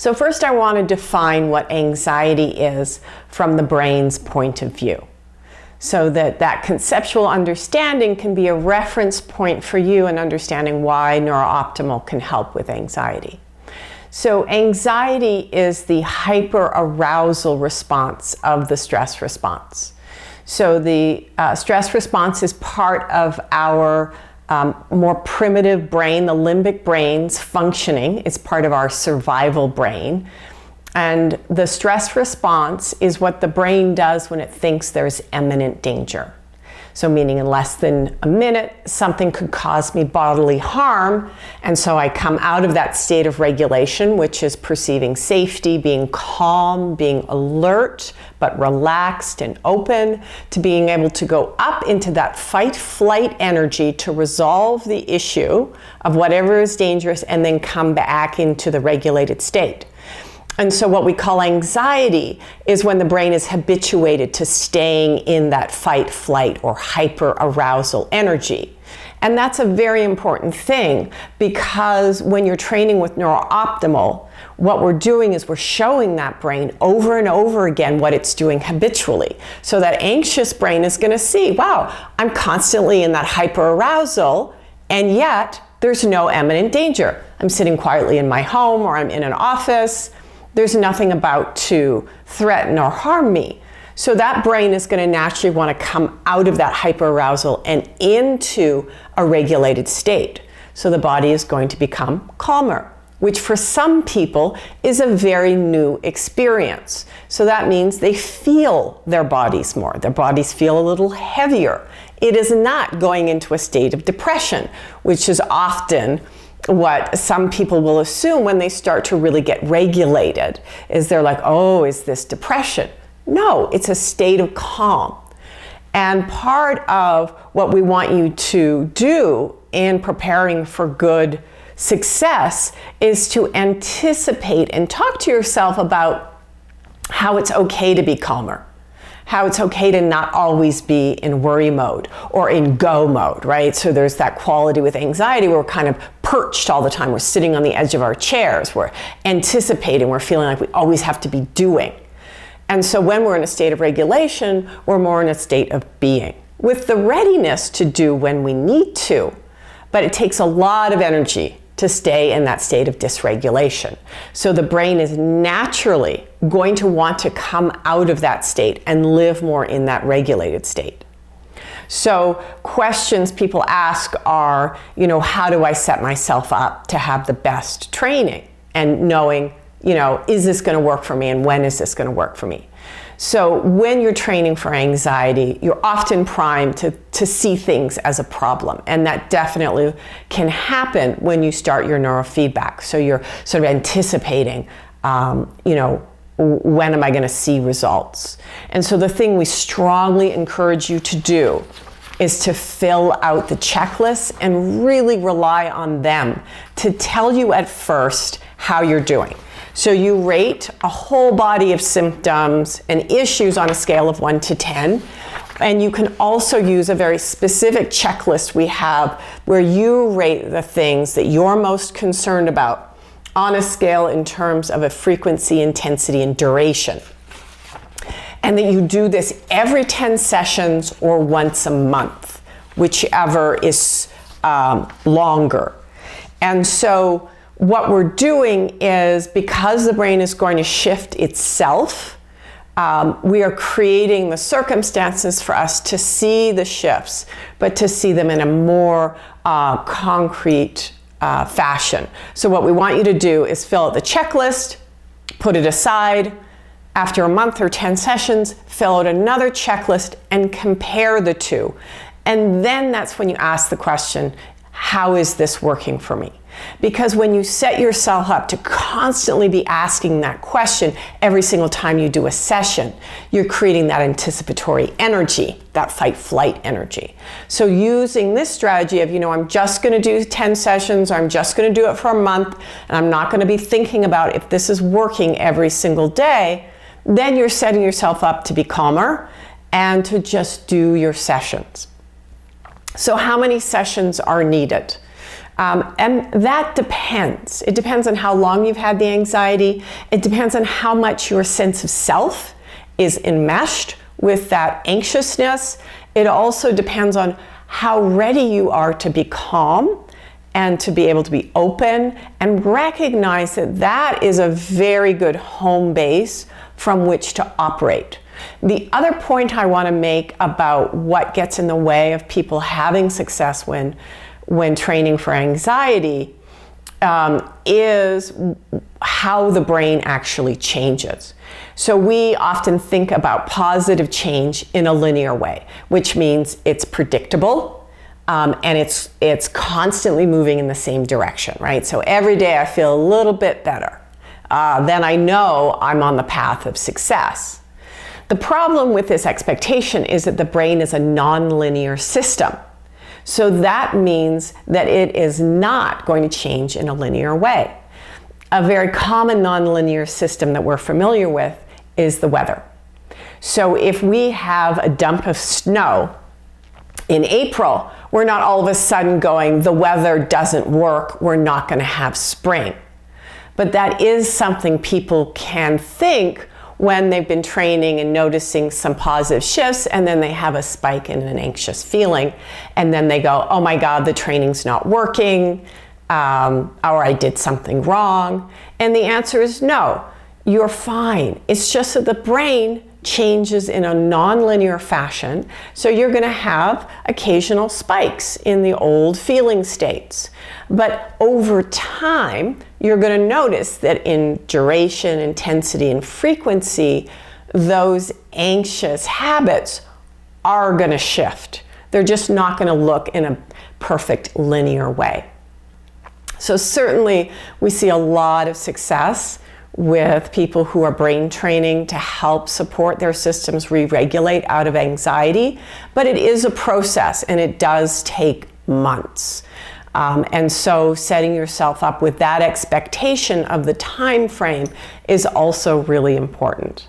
So first I want to define what anxiety is from the brain's point of view, so that conceptual understanding can be a reference point for you in understanding why NeurOptimal can help with anxiety. So anxiety is the hyperarousal response of the stress response. So the stress response is part of our more primitive brain, the limbic brain's functioning. It's part of our survival brain. And the stress response is what the brain does when it thinks there's imminent danger. So meaning in less than a minute, something could cause me bodily harm. And so I come out of that state of regulation, which is perceiving safety, being calm, being alert, but relaxed and open, to being able to go up into that fight-flight energy to resolve the issue of whatever is dangerous and then come back into the regulated state. And so what we call anxiety is when the brain is habituated to staying in that fight, flight, or hyper-arousal energy. And that's a very important thing, because when you're training with NeurOptimal, what we're doing is we're showing that brain over and over again what it's doing habitually. So that anxious brain is going to see, wow, I'm constantly in that hyper-arousal, and yet there's no imminent danger. I'm sitting quietly in my home, or I'm in an office. There's nothing about to threaten or harm me. So that brain is going to naturally want to come out of that hyperarousal and into a regulated state. So the body is going to become calmer, which for some people is a very new experience. So that means they feel their bodies more. Their bodies feel a little heavier. It is not going into a state of depression, which is often what some people will assume when they start to really get regulated, is they're like, oh, is this depression? No, it's a state of calm. And part of what we want you to do in preparing for good success is to anticipate and talk to yourself about how it's okay to be calmer, how it's okay to not always be in worry mode or in go mode, right? So there's that quality with anxiety where we're kind of perched all the time. We're sitting on the edge of our chairs. We're anticipating. We're feeling like we always have to be doing. And so when we're in a state of regulation, we're more in a state of being, with the readiness to do when we need to. But it takes a lot of energy to stay in that state of dysregulation. So the brain is naturally going to want to come out of that state and live more in that regulated state. So questions people ask are, how do I set myself up to have the best training? And knowing, is this going to work for me, and when is this going to work for me? So when you're training for anxiety, you're often primed to see things as a problem. And that definitely can happen when you start your neurofeedback. So you're sort of anticipating, when am I going to see results? And so the thing we strongly encourage you to do is to fill out the checklists and really rely on them to tell you at first how you're doing. So you rate a whole body of symptoms and issues on a scale of 1 to 10. And you can also use a very specific checklist we have where you rate the things that you're most concerned about on a scale in terms of a frequency, intensity, and duration. And that you do this every 10 sessions or once a month, whichever is longer. And so what we're doing is, because the brain is going to shift itself, we are creating the circumstances for us to see the shifts, but to see them in a more concrete fashion. So what we want you to do is fill out the checklist, put it aside. After a month or 10 sessions, fill out another checklist and compare the two. And then that's when you ask the question, how is this working for me? Because when you set yourself up to constantly be asking that question every single time you do a session, you're creating that anticipatory energy, that fight-flight energy. So using this strategy of, I'm just going to do 10 sessions, or I'm just going to do it for a month, and I'm not going to be thinking about if this is working every single day, then you're setting yourself up to be calmer and to just do your sessions. So how many sessions are needed? And that depends. It depends on how long you've had the anxiety. It depends on how much your sense of self is enmeshed with that anxiousness. It also depends on how ready you are to be calm and to be able to be open and recognize that that is a very good home base from which to operate. The other point I want to make about what gets in the way of people having success when training for anxiety is how the brain actually changes. So we often think about positive change in a linear way, which means it's predictable and it's constantly moving in the same direction, right? So every day I feel a little bit better. Then I know I'm on the path of success. The problem with this expectation is that the brain is a nonlinear system. So that means that it is not going to change in a linear way. A very common nonlinear system that we're familiar with is the weather. So if we have a dump of snow in April, we're not all of a sudden going, the weather doesn't work, we're not going to have spring. But that is something people can think when they've been training and noticing some positive shifts, and then they have a spike in an anxious feeling, and then they go, oh my God, the training's not working, or I did something wrong. And the answer is no, you're fine. It's just that the brain changes in a nonlinear fashion, so you're going to have occasional spikes in the old feeling states. But over time, you're going to notice that in duration, intensity, and frequency, those anxious habits are going to shift. They're just not going to look in a perfect linear way. So certainly, we see a lot of success with people who are brain training to help support their systems re-regulate out of anxiety, but it is a process and it does take months. And so setting yourself up with that expectation of the time frame is also really important.